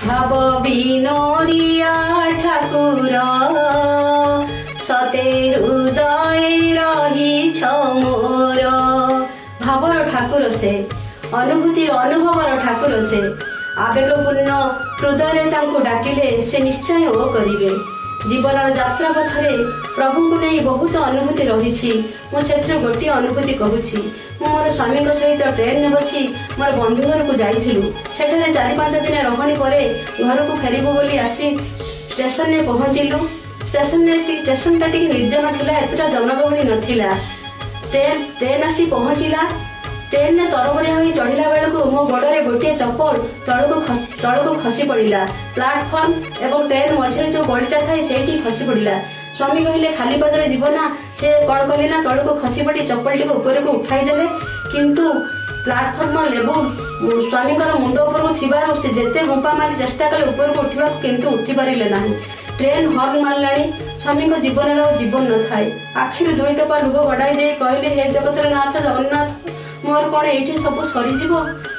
ভাব বিনোদিয়া ঠাকুর সতে হৃদয়ে রহিছ মোর। ভাবর ঠাকুর সে, অনুভূতির অনুভবর ঠাকুর সে। আবেগপূর্ণ হৃদୟରେ ତାଙ୍କୁ ଡାକିଲେ ସେ ନିଶ୍ଚୟ ଓ କରିବେ। ଜୀବନର ଯାତ୍ରା ପଥରେ ପ୍ରଭୁଙ୍କୁ ନେଇ ବହୁତ ଅନୁଭୂତି ରହିଛି। ମୁଁ ସେଥିରୁ ଗୋଟିଏ ଅନୁଭୂତି କହୁଛି। ମୁଁ ମୋର ସ୍ୱାମୀଙ୍କ ସହିତ ଟ୍ରେନରେ ବସି ମୋର ବନ୍ଧୁ ଘରକୁ ଯାଇଥିଲୁ। ସେଠାରେ 4-5 ଦିନ ରହଣି ପରେ ଘରକୁ ଫେରିବୁ ବୋଲି ଆସି ଷ୍ଟେସନରେ ପହଞ୍ଚିଲୁ। ଷ୍ଟେସନଟା ଟିକେ ନିର୍ଜନ ଥିଲା, ଏତେଟା ଜନଗହଳି ନଥିଲା। ଟ୍ରେନ ଆସି ପହଞ୍ଚିଲା। ଟ୍ରେନରେ ତରବରିଆ ହୋଇ ଚଢ଼ିଲା ବେଳକୁ ମୋ ଗୋଡ଼ରେ ଗୋଟିଏ ଚପଲ ତଳକୁ ଖସି ପଡ଼ିଲା। ପ୍ଲାଟଫର୍ମ ଏବଂ ଟ୍ରେନ ମଝିରେ ଯେଉଁ ଗଳିଟା ଥାଏ ସେଇଠି ଖସି ପଡ଼ିଲା। ସ୍ୱାମୀ କହିଲେ ଖାଲି ପାଦରେ ଯିବ ନା। ସେ କ'ଣ କଲେ ନା ତଳକୁ ଖସି ପଡ଼ି ଚପଲଟିକୁ ଉପରକୁ ଉଠାଇ ଦେଲେ। କିନ୍ତୁ ପ୍ଲାଟଫର୍ମ ଲେବୁଲ ସ୍ୱାମୀଙ୍କର ମୁଣ୍ଡ ଉପରକୁ ଥିବାରୁ ସେ ଯେତେ ଗୁମ୍ପା ମାରି ଚେଷ୍ଟା କଲେ ଉପରକୁ ଉଠିବାକୁ, କିନ୍ତୁ ଉଠି ପାରିଲେ ନାହିଁ। ଟ୍ରେନ ହର୍ନ ମାରିଲାଣି। ସ୍ୱାମୀଙ୍କ ଜୀବନରେ ଆଉ ଜୀବନ ନଥାଏ। ଆଖିରୁ 2 ଟୋପା ଲୁହ ଗଡ଼ାଇ ଦେଇ କହିଲେ, ହେ ଜଗତର ନାଥ ଜଗନ୍ନାଥ, ମୋର କ'ଣ ଏଇଠି ସବୁ ସରିଯିବ?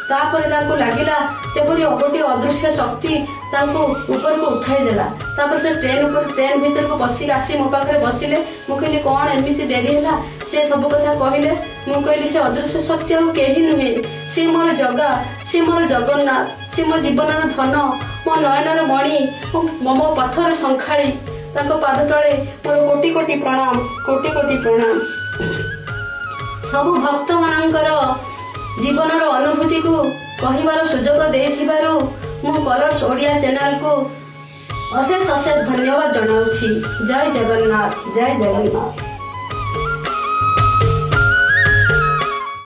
ତାପରେ ତାଙ୍କୁ ଲାଗିଲା ଯେପରି ଗୋଟିଏ ଅଦୃଶ୍ୟ ଶକ୍ତି ତାଙ୍କୁ ଉପରକୁ ଉଠାଇ ଦେଲା। ତାପରେ ସେ ଟ୍ରେନ ଭିତରକୁ ବସିକି ଆସି ମୋ ପାଖରେ ବସିଲେ। ମୁଁ କହିଲି କ'ଣ ଏମିତି ଡେରି ହେଲା? ସେ ସବୁ କଥା କହିଲେ। ମୁଁ କହିଲି ସେ ଅଦୃଶ୍ୟ ଶକ୍ତି ଆଉ କେହି ନୁହେଁ, ସେ ମୋର ଜଗା, ସେ ମୋର ଜଗନ୍ନାଥ, ସେ ମୋ ଜୀବନର ଧନ, ମୋ ନୟନର ମଣି, ମୋ ପଥର ଶଙ୍ଖାଳି। ତାଙ୍କ ପାଦ ତଳେ ମୋର କୋଟି କୋଟି ପ୍ରଣାମ, କୋଟି କୋଟି ପ୍ରଣାମ। ସବୁ ଭକ୍ତମାନଙ୍କର ଜୀବନର ଅନୁଭୂତିକୁ କହିବାର ସୁଯୋଗ ଦେଇଥିବାରୁ ମୁଁ କଲର୍ସ ଓଡ଼ିଆ ଚ୍ୟାନେଲକୁ ଅଶେଷ ଅଶେଷ ଧନ୍ୟବାଦ ଜଣାଉଛି। ଜୟ ଜଗନ୍ନାଥ, ଜୟ ଜଗନ୍ନାଥ।